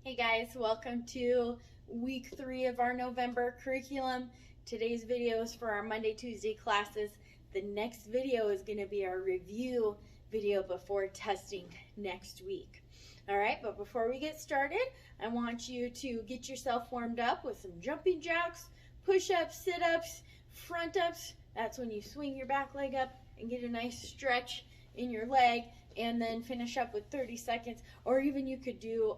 Hey guys, welcome to week 3 of our November curriculum. Today's video is for our Monday, Tuesday classes. The next video is going to be our review video before testing next week. All right, but before we get started, I want you to get yourself warmed up with some jumping jacks, push-ups, sit-ups, front-ups. That's when you swing your back leg up and get a nice stretch in your leg, and then finish up with 30 seconds, or even you could do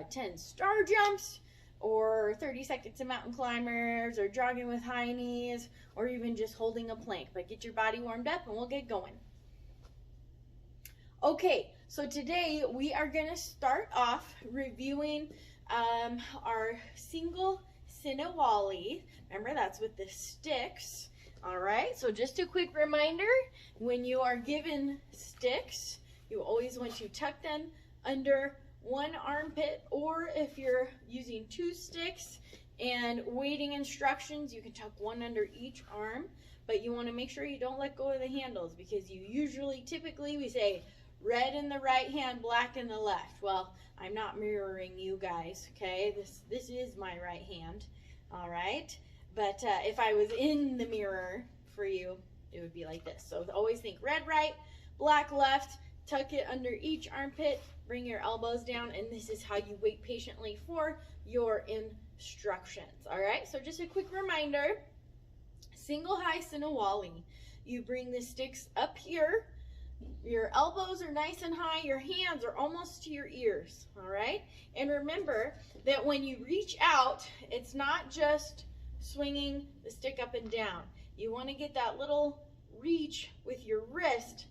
10 star jumps, or 30 seconds of mountain climbers, or jogging with high knees, or even just holding a plank. But get your body warmed up and we'll get going. Okay, so today we are going to start off reviewing our single sinawai. Remember, that's with the sticks. All right, so just a quick reminder, when you are given sticks, you always want to tuck them under one armpit, or if you're using 2 sticks and waiting instructions, you can tuck one under each arm, but you want to make sure you don't let go of the handles, because typically we say red in the right hand, black in the left. Well, I'm not mirroring you guys, okay? This is my right hand, all right? But if I was in the mirror for you, it would be like this. So always think red right, black left, tuck it under each armpit, bring your elbows down, and this is how you wait patiently for your instructions. All right, so just a quick reminder, single high sinawai. You bring the sticks up here, your elbows are nice and high, your hands are almost to your ears, all right? And remember that when you reach out, it's not just swinging the stick up and down. You want to get that little reach with your wrist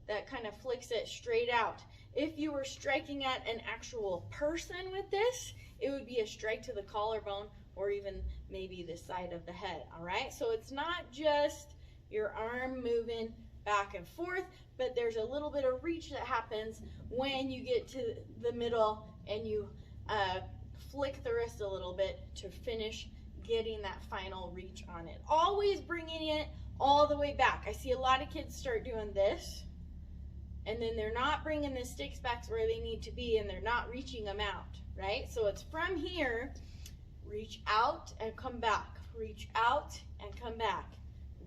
that kind of flicks it straight out. If you were striking at an actual person with this, it would be a strike to the collarbone, or even maybe the side of the head, all right? So it's not just your arm moving back and forth, but there's a little bit of reach that happens when you get to the middle and you flick the wrist a little bit to finish getting that final reach on it. Always bringing it all the way back. I see a lot of kids start doing this, and then they're not bringing the sticks back where they need to be, and they're not reaching them out, right? So it's from here, reach out and come back, reach out and come back,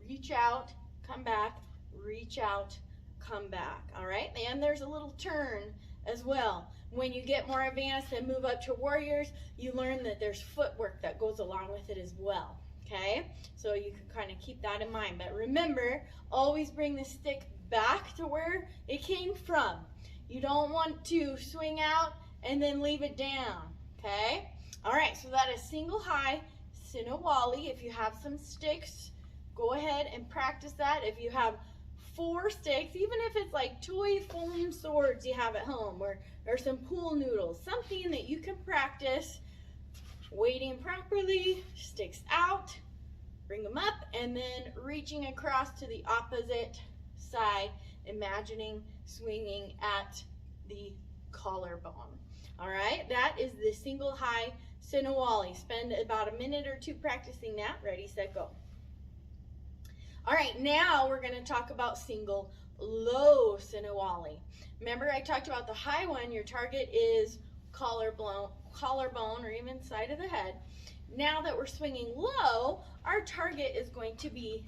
reach out, come back, reach out, come back, all right? And there's a little turn as well. When you get more advanced and move up to warriors, you learn that there's footwork that goes along with it as well, okay? So you can kind of keep that in mind. But remember, always bring the stick back to where it came from. You don't want to swing out and then leave it down, okay? All right, so that is single high sinawai. If you have some sticks, go ahead and practice that. If you have 4 sticks, even if it's like toy foam swords you have at home, or some pool noodles, something that you can practice waiting properly, sticks out, bring them up, and then reaching across to the opposite side, imagining swinging at the collarbone. All right, that is the single high sinawai. Spend about a minute or 2 practicing that. Ready, set, go. All right, now we're going to talk about single low sinawai. Remember, I talked about the high one. Your target is collarbone, or even side of the head. Now that we're swinging low, our target is going to be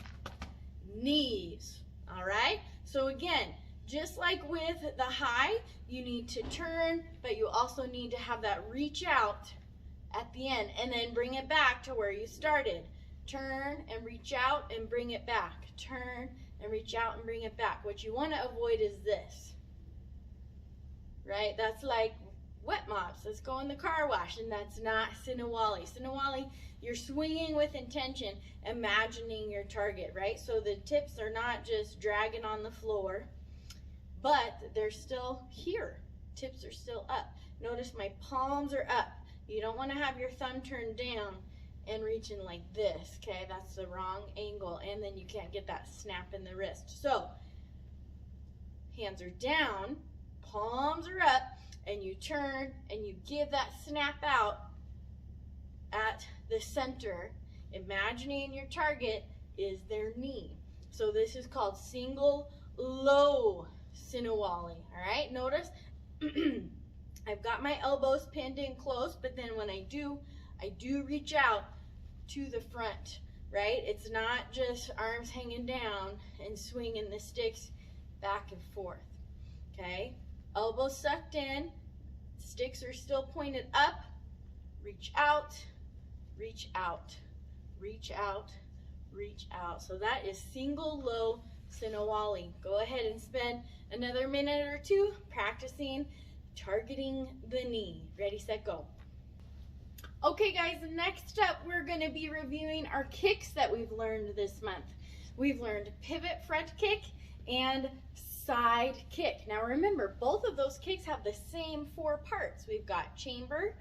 knees. All right, so again, just like with the high, you need to turn, but you also need to have that reach out at the end, and then bring it back to where you started. Turn and reach out and bring it back. Turn and reach out and bring it back. What you want to avoid is this, right? That's like wet mops. Let's go in the car wash, and that's not sinawai. Sinawai, you're swinging with intention, imagining your target, right? So the tips are not just dragging on the floor, but they're still here. Tips are still up. Notice my palms are up. You don't want to have your thumb turned down and reaching like this, okay? That's the wrong angle, and then you can't get that snap in the wrist. So hands are down, palms are up, and you turn and you give that snap out at the center, imagining your target is their knee. So this is called single low sinawai, all right? Notice I've got my elbows pinned in close, but then when I do reach out to the front, right? It's not just arms hanging down and swinging the sticks back and forth, okay? Elbows sucked in, sticks are still pointed up, reach out, reach out, reach out, reach out. So that is single low sinawai. Go ahead and spend another minute or two practicing targeting the knee. Ready, set, go. Okay guys, next up we're going to be reviewing our kicks that we've learned this month. We've learned pivot front kick and side kick. Now remember, both of those kicks have the same 4 parts. We've got chamber,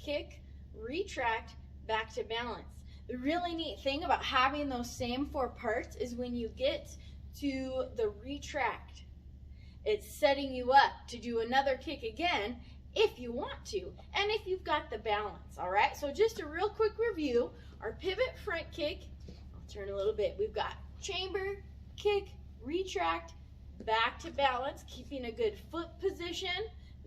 kick, retract, back to balance. The really neat thing about having those same 4 parts is when you get to the retract, it's setting you up to do another kick again if you want to, and if you've got the balance, all right? So just a real quick review, our pivot front kick, I'll turn a little bit, we've got chamber, kick, retract, back to balance, keeping a good foot position,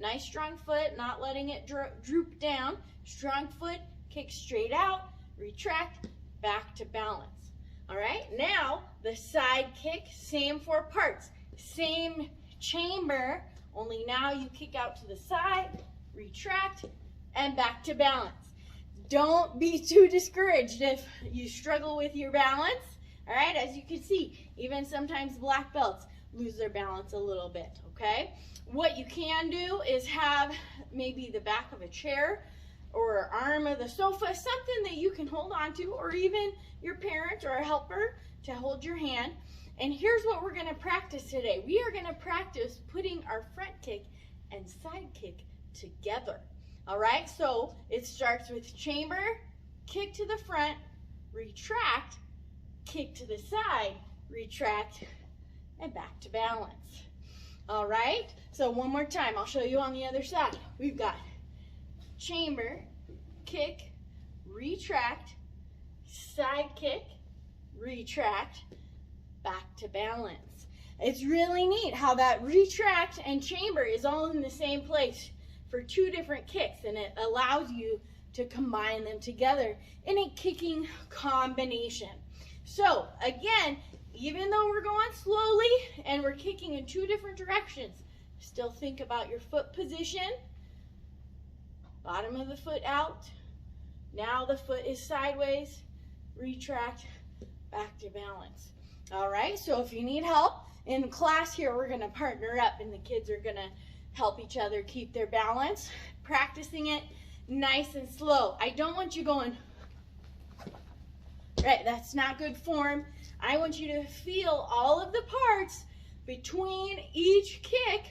nice strong foot, not letting it droop down, strong foot, kick straight out, retract, back to balance, all right? Now, the side kick, same 4 parts, same chamber, only now you kick out to the side, retract, and back to balance. Don't be too discouraged if you struggle with your balance. All right, as you can see, even sometimes black belts lose their balance a little bit, okay? What you can do is have maybe the back of a chair or arm of the sofa, something that you can hold on to, or even your parent or a helper to hold your hand. And here's what we're going to practice today. We are going to practice putting our front kick and side kick together. All right, so it starts with chamber, kick to the front, retract, kick to the side, retract, and back to balance. All right, so one more time. I'll show you on the other side. We've got chamber, kick, retract, side kick, retract, back to balance. It's really neat how that retract and chamber is all in the same place for 2 different kicks, and it allows you to combine them together in a kicking combination. So again, even though we're going slowly and we're kicking in 2 different directions, still think about your foot position. Bottom of the foot out. Now the foot is sideways. Retract, back to balance. All right, so if you need help in class here, we're going to partner up and the kids are going to help each other keep their balance, practicing it nice and slow. I don't want you going, right, that's not good form. I want you to feel all of the parts between each kick.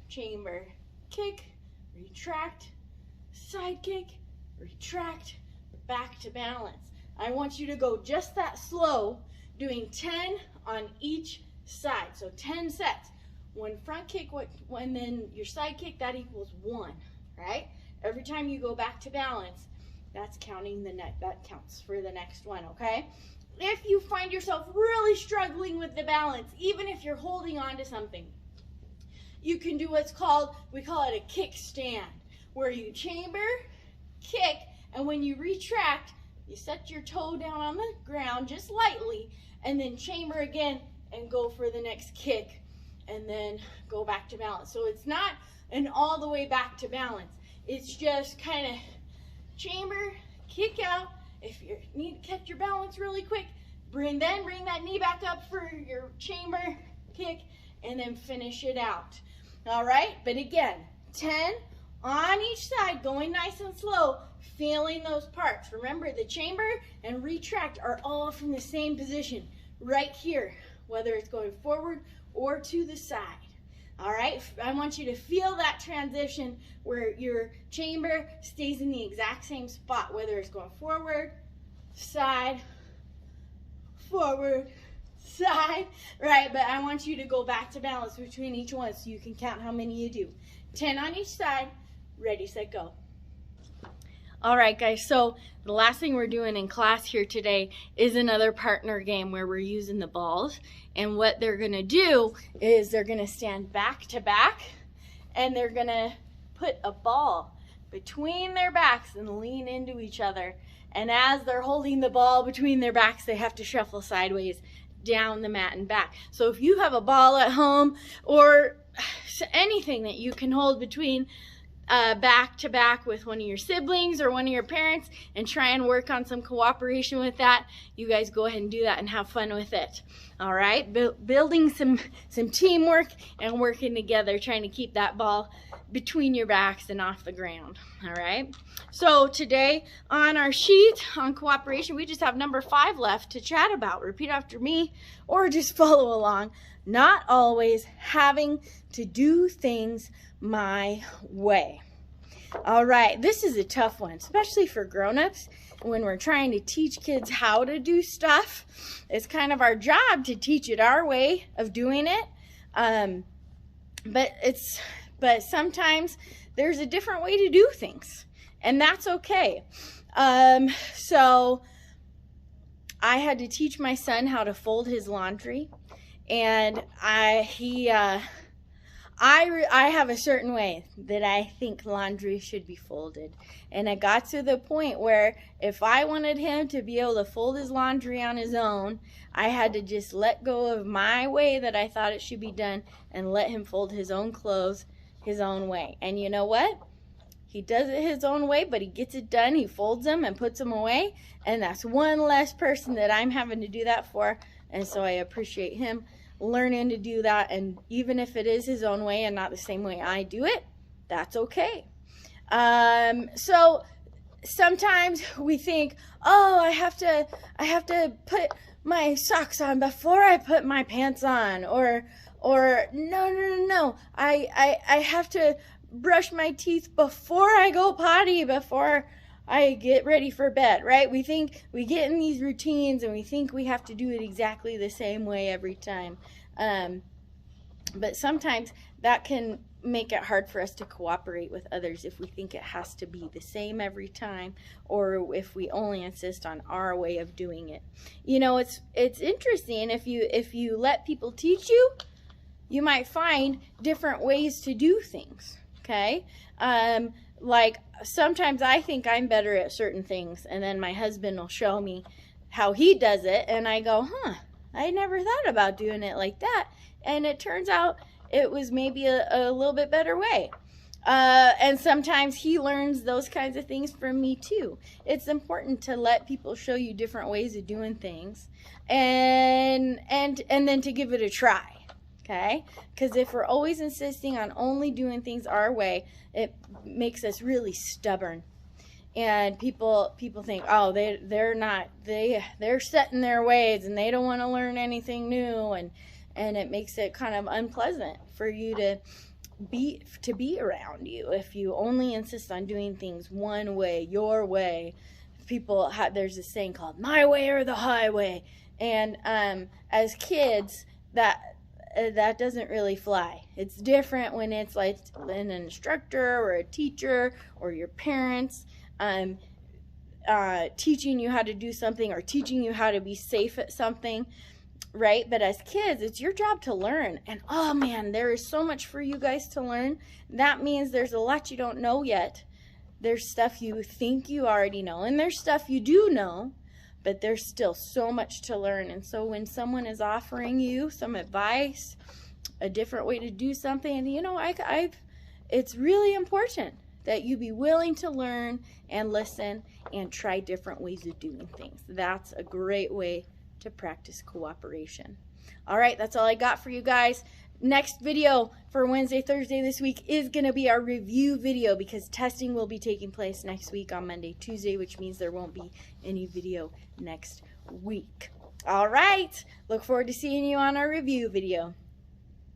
Chamber, kick, retract, side kick, retract, back to balance. I want you to go just that slow, doing 10 on each side. So 10 sets. One front kick, when then your side kick, that equals 1, right? Every time you go back to balance, that's counting the net. That counts for the next one, okay? If you find yourself really struggling with the balance, even if you're holding on to something, you can do what's called, we call it a kick stand, where you chamber, kick, and when you retract, you set your toe down on the ground just lightly, and then chamber again and go for the next kick, and then go back to balance. So it's not an all the way back to balance. It's just kind of chamber, kick out. If you need to catch your balance really quick, bring that knee back up for your chamber, kick, and then finish it out. All right, but again, 10 on each side, going nice and slow, feeling those parts. Remember, the chamber and retract are all from the same position, right here, whether it's going forward or to the side. All right, I want you to feel that transition where your chamber stays in the exact same spot, whether it's going forward, side, forward, side, right? But I want you to go back to balance between each one so you can count how many you do. 10 on each side, ready, set, go. All right, guys, so the last thing we're doing in class here today is another partner game where we're using the balls. And what they're going to do is they're going to stand back to back, and they're going to put a ball between their backs and lean into each other. And as they're holding the ball between their backs, they have to shuffle sideways down the mat and back. So if you have a ball at home or anything that you can hold between back to back with one of your siblings or one of your parents and try and work on some cooperation with that, you guys go ahead and do that and have fun with it. All right, building some teamwork and working together, trying to keep that ball between your backs and off the ground. All right, so today on our sheet on cooperation, we just have number 5 left to chat about. Repeat after me or just follow along. Not always having to do things my way. All right, this is a tough one, especially for grown-ups. When we're trying to teach kids how to do stuff, it's kind of our job to teach it our way of doing it. But sometimes there's a different way to do things, and that's okay. So I had to teach my son how to fold his laundry, and I have a certain way that I think laundry should be folded. And it got to the point where if I wanted him to be able to fold his laundry on his own, I had to just let go of my way that I thought it should be done and let him fold his own clothes his own way. And you know what? He does it his own way, but he gets it done. He folds them and puts them away. And that's one less person that I'm having to do that for. And so I appreciate him learning to do that, and even if it is his own way and not the same way I do it, that's okay. So sometimes we think, oh, I have to put my socks on before I put my pants on, or no, I have to brush my teeth before I go potty, before I get ready for bed, right? We think we get in these routines and we think we have to do it exactly the same way every time. But sometimes that can make it hard for us to cooperate with others if we think it has to be the same every time, or if we only insist on our way of doing it. You know, it's interesting. If you let people teach you, you might find different ways to do things, okay? Like sometimes I think I'm better at certain things, and then my husband will show me how he does it, and I go, I never thought about doing it like that. And it turns out it was maybe a little bit better way. And sometimes he learns those kinds of things from me too. It's important to let people show you different ways of doing things, and then to give it a try. Okay? Because if we're always insisting on only doing things our way, it makes us really stubborn. And people think, oh, they're set in their ways and they don't want to learn anything new, and it makes it kind of unpleasant for you to be around you if you only insist on doing things one way, your way. There's this saying called my way or the highway, and as kids that doesn't really fly. It's different when it's like an instructor or a teacher or your parents teaching you how to do something or teaching you how to be safe at something, right? But as kids, it's your job to learn. And oh man, there is so much for you guys to learn. That means there's a lot you don't know yet. There's stuff you think you already know, and there's stuff you do know, but there's still so much to learn. And so when someone is offering you some advice, a different way to do something, you know, it's really important that you be willing to learn and listen and try different ways of doing things. That's a great way to practice cooperation. All right, that's all I got for you guys. Next video for Wednesday, Thursday this week is going to be our review video, because testing will be taking place next week on Monday, Tuesday, which means there won't be any video next week. All right, look forward to seeing you on our review video.